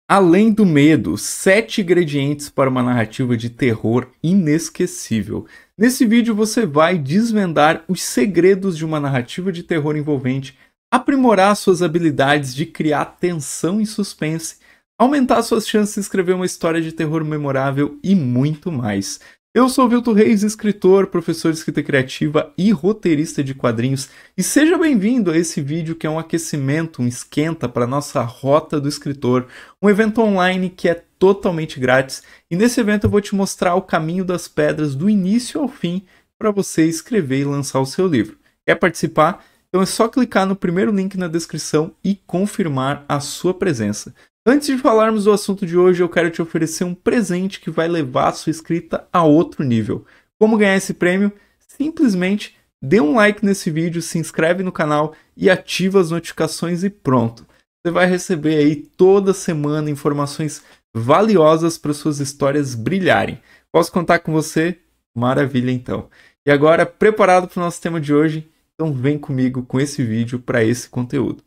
Além do medo, 7 ingredientes para uma narrativa de terror inesquecível. Nesse vídeo você vai desvendar os segredos de uma narrativa de terror envolvente, aprimorar suas habilidades de criar tensão e suspense, aumentar suas chances de escrever uma história de terror memorável e muito mais. Eu sou o Vilto Reis, escritor, professor de escrita criativa e roteirista de quadrinhos, e seja bem-vindo a esse vídeo que é um aquecimento, um esquenta para a nossa Rota do Escritor, um evento online que é totalmente grátis, e nesse evento eu vou te mostrar o caminho das pedras do início ao fim para você escrever e lançar o seu livro. Quer participar? Então é só clicar no primeiro link na descrição e confirmar a sua presença. Antes de falarmos do assunto de hoje, eu quero te oferecer um presente que vai levar a sua escrita a outro nível. Como ganhar esse prêmio? Simplesmente dê um like nesse vídeo, se inscreve no canal e ativa as notificações e pronto. Você vai receber aí toda semana informações valiosas para suas histórias brilharem. Posso contar com você? Maravilha então. E agora, preparado para o nosso tema de hoje? Então vem comigo com esse vídeo para esse conteúdo.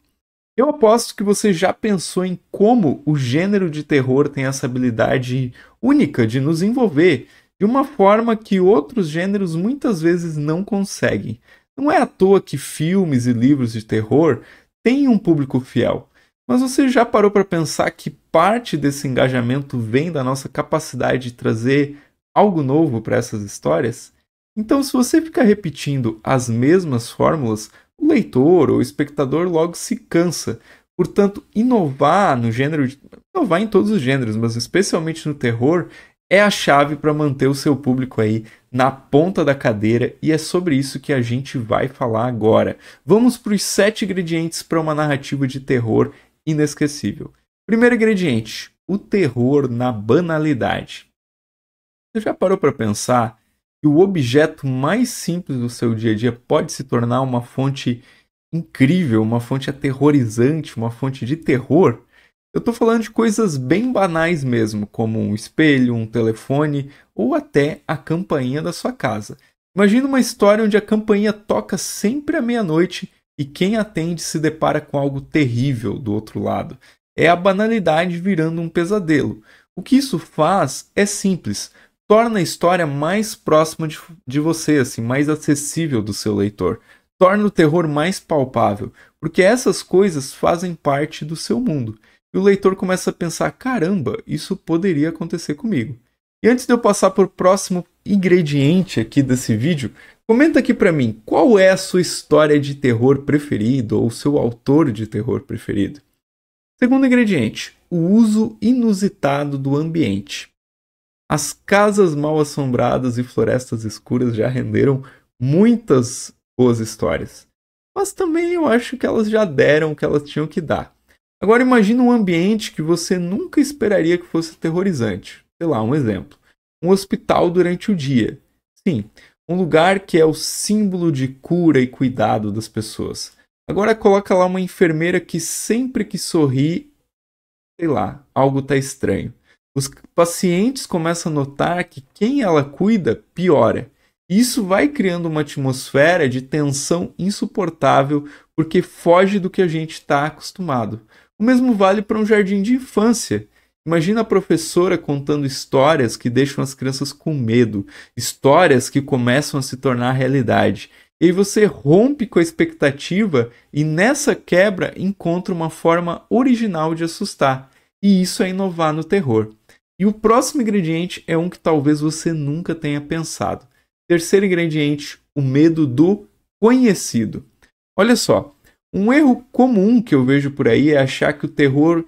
Eu aposto que você já pensou em como o gênero de terror tem essa habilidade única de nos envolver de uma forma que outros gêneros muitas vezes não conseguem. Não é à toa que filmes e livros de terror têm um público fiel. Mas você já parou para pensar que parte desse engajamento vem da nossa capacidade de trazer algo novo para essas histórias? Então, se você ficar repetindo as mesmas fórmulas, o leitor ou o espectador logo se cansa. Portanto, inovar no gênero, inovar em todos os gêneros, mas especialmente no terror, é a chave para manter o seu público aí na ponta da cadeira, e é sobre isso que a gente vai falar agora. Vamos para os 7 ingredientes para uma narrativa de terror inesquecível. Primeiro ingrediente: o terror na banalidade. Você já parou para pensar que o objeto mais simples do seu dia a dia pode se tornar uma fonte incrível, uma fonte aterrorizante, uma fonte de terror? Eu estou falando de coisas bem banais mesmo, como um espelho, um telefone ou até a campainha da sua casa. Imagina uma história onde a campainha toca sempre à meia-noite e quem atende se depara com algo terrível do outro lado. É a banalidade virando um pesadelo. O que isso faz é simples: torna a história mais próxima de você, assim, mais acessível do seu leitor. Torna o terror mais palpável, porque essas coisas fazem parte do seu mundo. E o leitor começa a pensar: caramba, isso poderia acontecer comigo. E antes de eu passar para o próximo ingrediente aqui desse vídeo, comenta aqui para mim, qual é a sua história de terror preferida ou o seu autor de terror preferido? Segundo ingrediente: o uso inusitado do ambiente. As casas mal assombradas e florestas escuras já renderam muitas boas histórias. Mas também eu acho que elas já deram o que elas tinham que dar. Agora imagine um ambiente que você nunca esperaria que fosse aterrorizante. Sei lá, um exemplo. Um hospital durante o dia. Sim, um lugar que é o símbolo de cura e cuidado das pessoas. Agora coloca lá uma enfermeira que sempre que sorri, sei lá, algo está estranho. Os pacientes começam a notar que quem ela cuida piora. Isso vai criando uma atmosfera de tensão insuportável porque foge do que a gente está acostumado. O mesmo vale para um jardim de infância. Imagina a professora contando histórias que deixam as crianças com medo, histórias que começam a se tornar realidade. E aí você rompe com a expectativa e nessa quebra encontra uma forma original de assustar. E isso é inovar no terror. E o próximo ingrediente é um que talvez você nunca tenha pensado. Terceiro ingrediente: o medo do conhecido. Olha só, um erro comum que eu vejo por aí é achar que o terror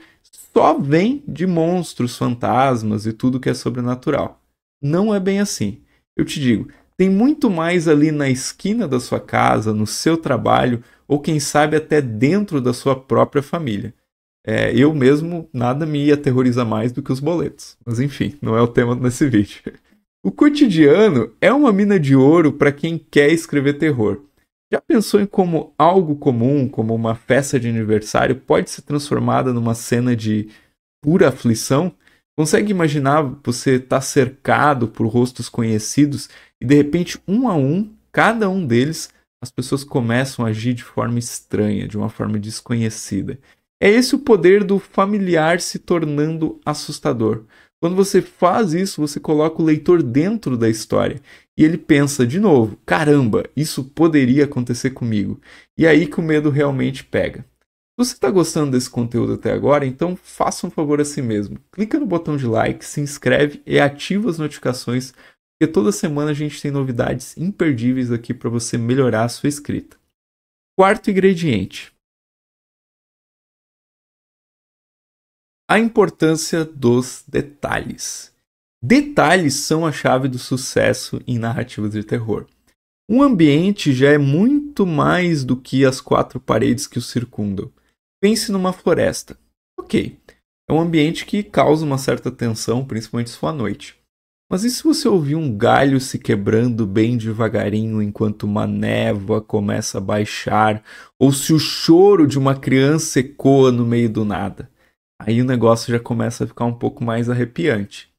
só vem de monstros, fantasmas e tudo que é sobrenatural. Não é bem assim. Eu te digo, tem muito mais ali na esquina da sua casa, no seu trabalho, ou quem sabe até dentro da sua própria família. Eu mesmo, nada me aterroriza mais do que os boletos. Mas enfim, não é o tema desse vídeo. O cotidiano é uma mina de ouro para quem quer escrever terror. Já pensou em como algo comum, como uma festa de aniversário, pode ser transformada numa cena de pura aflição? Consegue imaginar você estar cercado por rostos conhecidos e de repente, um a um, cada um deles, as pessoas começam a agir de forma estranha, de uma forma desconhecida. É esse o poder do familiar se tornando assustador. Quando você faz isso, você coloca o leitor dentro da história. E ele pensa de novo, caramba, isso poderia acontecer comigo. E é aí que o medo realmente pega. Se você está gostando desse conteúdo até agora, então faça um favor a si mesmo. Clica no botão de like, se inscreve e ativa as notificações, porque toda semana a gente tem novidades imperdíveis aqui para você melhorar a sua escrita. Quarto ingrediente. A importância dos detalhes. Detalhes são a chave do sucesso em narrativas de terror. Um ambiente já é muito mais do que as quatro paredes que o circundam. Pense numa floresta. Ok, é um ambiente que causa uma certa tensão, principalmente se for à noite. Mas e se você ouvir um galho se quebrando bem devagarinho enquanto uma névoa começa a baixar, ou se o choro de uma criança ecoa no meio do nada? Aí o negócio já começa a ficar um pouco mais arrepiante.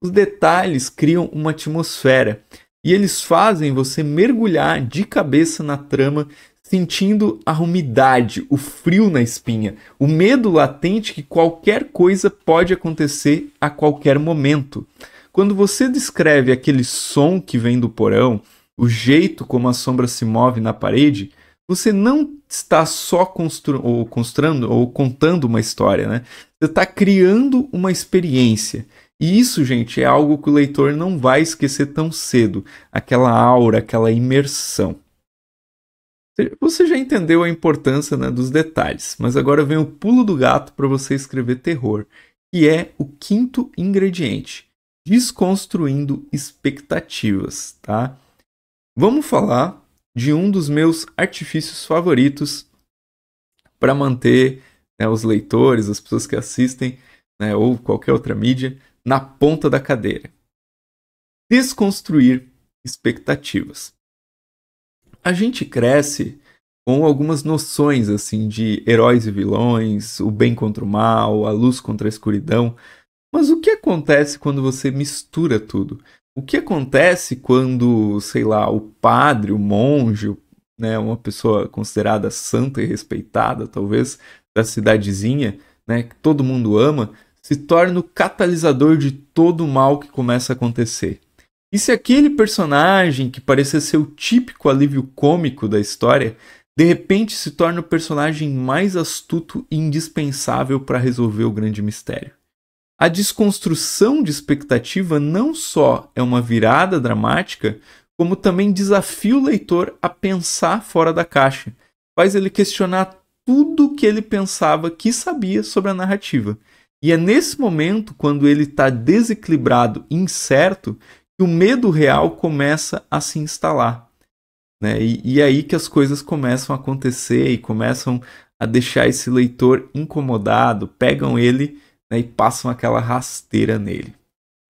Os detalhes criam uma atmosfera e eles fazem você mergulhar de cabeça na trama, sentindo a umidade, o frio na espinha, o medo latente que qualquer coisa pode acontecer a qualquer momento. Quando você descreve aquele som que vem do porão, o jeito como a sombra se move na parede, você não está só construindo ou contando uma história, né? Você está criando uma experiência. E isso, gente, é algo que o leitor não vai esquecer tão cedo. Aquela aura, aquela imersão. Você já entendeu a importância, né, dos detalhes, mas agora vem o pulo do gato para você escrever terror, que é o quinto ingrediente: desconstruindo expectativas, tá? Vamos falar de um dos meus artifícios favoritos para manter, né, os leitores, as pessoas que assistem, né, ou qualquer outra mídia, na ponta da cadeira. Desconstruir expectativas. A gente cresce com algumas noções assim de heróis e vilões, o bem contra o mal, a luz contra a escuridão. Mas o que acontece quando você mistura tudo? O que acontece quando, sei lá, o padre, o monge, né, uma pessoa considerada santa e respeitada, talvez, da cidadezinha, né, que todo mundo ama, se torna o catalisador de todo o mal que começa a acontecer? E se aquele personagem que parecia ser o típico alívio cômico da história, de repente se torna o personagem mais astuto e indispensável para resolver o grande mistério? A desconstrução de expectativa não só é uma virada dramática, como também desafia o leitor a pensar fora da caixa. Faz ele questionar tudo que ele pensava que sabia sobre a narrativa. E é nesse momento, quando ele está desequilibrado e incerto, que o medo real começa a se instalar. Né? E é aí que as coisas começam a acontecer e começam a deixar esse leitor incomodado, pegam ele, né, e passam aquela rasteira nele.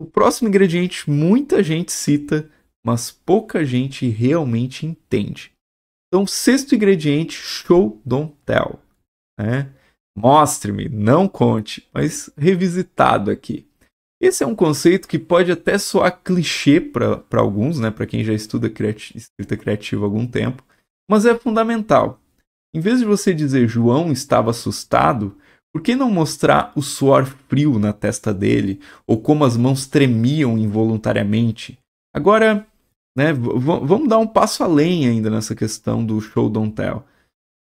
O próximo ingrediente muita gente cita, mas pouca gente realmente entende. Então, sexto ingrediente, show, don't tell. Né? Mostre-me, não conte, mas revisitado aqui. Esse é um conceito que pode até soar clichê para alguns, né, para quem já estuda escrita criativa há algum tempo, mas é fundamental. Em vez de você dizer João estava assustado, por que não mostrar o suor frio na testa dele, ou como as mãos tremiam involuntariamente? Agora, né, vamos dar um passo além ainda nessa questão do show don't tell.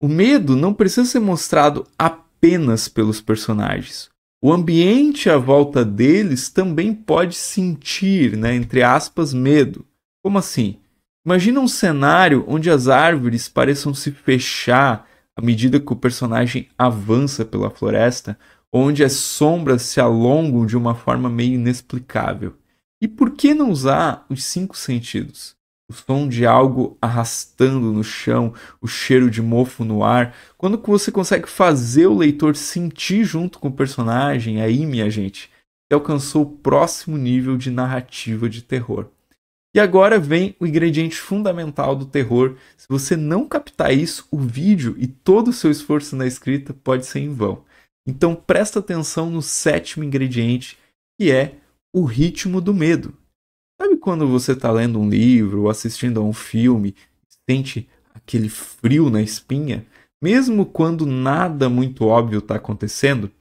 O medo não precisa ser mostrado apenas pelos personagens. O ambiente à volta deles também pode sentir, né, entre aspas, medo. Como assim? Imagina um cenário onde as árvores pareçam se fechar à medida que o personagem avança pela floresta, onde as sombras se alongam de uma forma meio inexplicável. E por que não usar os 5 sentidos? O som de algo arrastando no chão, o cheiro de mofo no ar. Quando você consegue fazer o leitor sentir junto com o personagem, aí, minha gente, você alcançou o próximo nível de narrativa de terror. E agora vem o ingrediente fundamental do terror. Se você não captar isso, o vídeo e todo o seu esforço na escrita pode ser em vão. Então presta atenção no sétimo ingrediente, que é o ritmo do medo. Sabe quando você está lendo um livro ou assistindo a um filme, sente aquele frio na espinha? mesmo quando nada muito óbvio está acontecendo,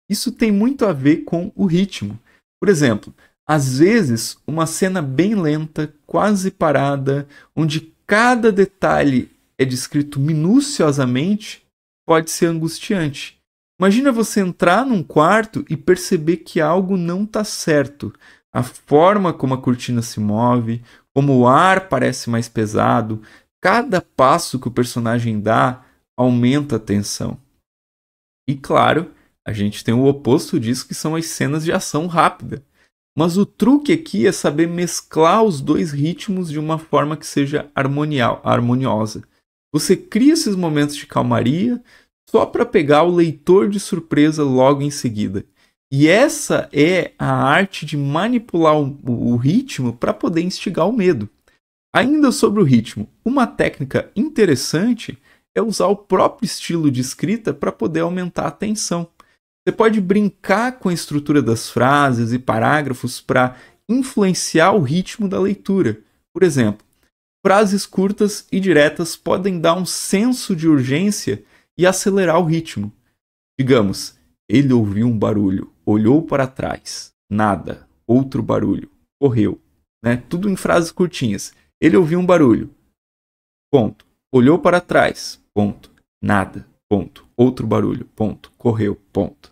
isso tem muito a ver com o ritmo. Por exemplo, às vezes, uma cena bem lenta, quase parada, onde cada detalhe é descrito minuciosamente, pode ser angustiante. Imagina você entrar num quarto e perceber que algo não está certo. A forma como a cortina se move, como o ar parece mais pesado, cada passo que o personagem dá aumenta a tensão. E claro, a gente tem o oposto disso, que são as cenas de ação rápida. Mas o truque aqui é saber mesclar os dois ritmos de uma forma que seja harmoniosa. Você cria esses momentos de calmaria só para pegar o leitor de surpresa logo em seguida. E essa é a arte de manipular o ritmo para poder instigar o medo. Ainda sobre o ritmo, uma técnica interessante é usar o próprio estilo de escrita para poder aumentar a tensão. Você pode brincar com a estrutura das frases e parágrafos para influenciar o ritmo da leitura. Por exemplo, frases curtas e diretas podem dar um senso de urgência e acelerar o ritmo. Digamos, ele ouviu um barulho, olhou para trás, nada, outro barulho, correu. Tudo em frases curtinhas. Ele ouviu um barulho, ponto. Olhou para trás, ponto. Nada, ponto. Outro barulho, ponto. Correu, ponto.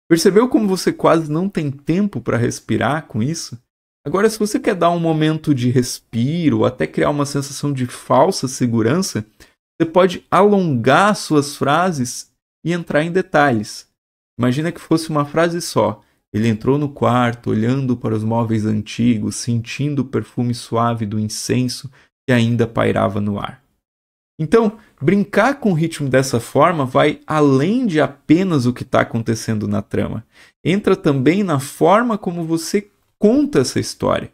Percebeu como você quase não tem tempo para respirar com isso? Agora, se você quer dar um momento de respiro ou até criar uma sensação de falsa segurança, você pode alongar suas frases e entrar em detalhes. Imagina que fosse uma frase só. Ele entrou no quarto, olhando para os móveis antigos, sentindo o perfume suave do incenso que ainda pairava no ar. Então, brincar com o ritmo dessa forma vai além de apenas o que está acontecendo na trama. Entra também na forma como você conta essa história.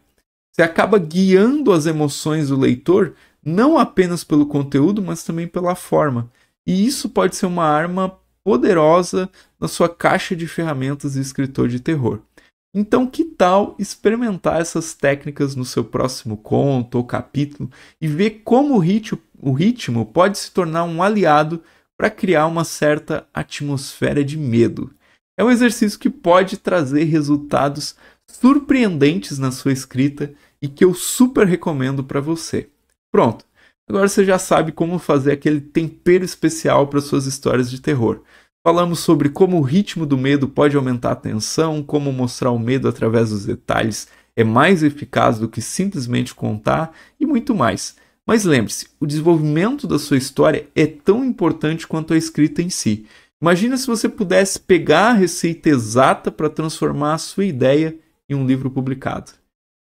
Você acaba guiando as emoções do leitor não apenas pelo conteúdo, mas também pela forma. E isso pode ser uma arma poderosa na sua caixa de ferramentas de escritor de terror. Então, que tal experimentar essas técnicas no seu próximo conto ou capítulo e ver como o ritmo pode se tornar um aliado para criar uma certa atmosfera de medo? É um exercício que pode trazer resultados surpreendentes na sua escrita e que eu super recomendo para você. Pronto, agora você já sabe como fazer aquele tempero especial para suas histórias de terror. Falamos sobre como o ritmo do medo pode aumentar a tensão, como mostrar o medo através dos detalhes é mais eficaz do que simplesmente contar e muito mais. Mas lembre-se, o desenvolvimento da sua história é tão importante quanto a escrita em si. Imagina se você pudesse pegar a receita exata para transformar a sua ideia em um livro publicado.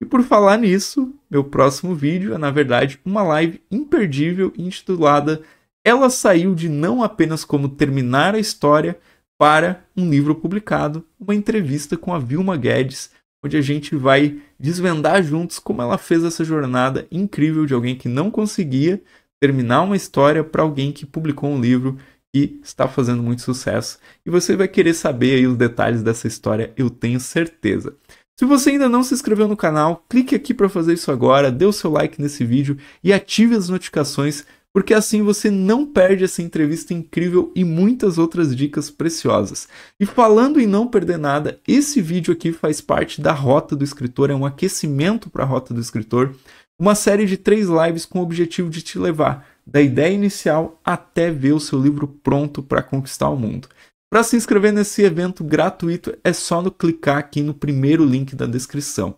E por falar nisso, meu próximo vídeo é, na verdade, uma live imperdível intitulada Ela Saiu de Não Apenas Como Terminar a História para um livro publicado, uma entrevista com a Vilma Guedes, onde a gente vai desvendar juntos como ela fez essa jornada incrível de alguém que não conseguia terminar uma história para alguém que publicou um livro e está fazendo muito sucesso. E você vai querer saber aí os detalhes dessa história, eu tenho certeza. Se você ainda não se inscreveu no canal, clique aqui para fazer isso agora, dê o seu like nesse vídeo e ative as notificações, porque assim você não perde essa entrevista incrível e muitas outras dicas preciosas. E falando em não perder nada, esse vídeo aqui faz parte da Rota do Escritor, é um aquecimento para a Rota do Escritor, uma série de 3 lives com o objetivo de te levar da ideia inicial até ver o seu livro pronto para conquistar o mundo. Para se inscrever nesse evento gratuito é só clicar aqui no primeiro link da descrição.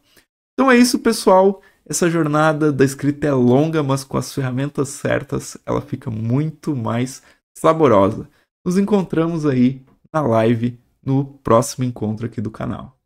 Então é isso, pessoal. Essa jornada da escrita é longa, mas com as ferramentas certas ela fica muito mais saborosa. Nos encontramos aí na live no próximo encontro aqui do canal.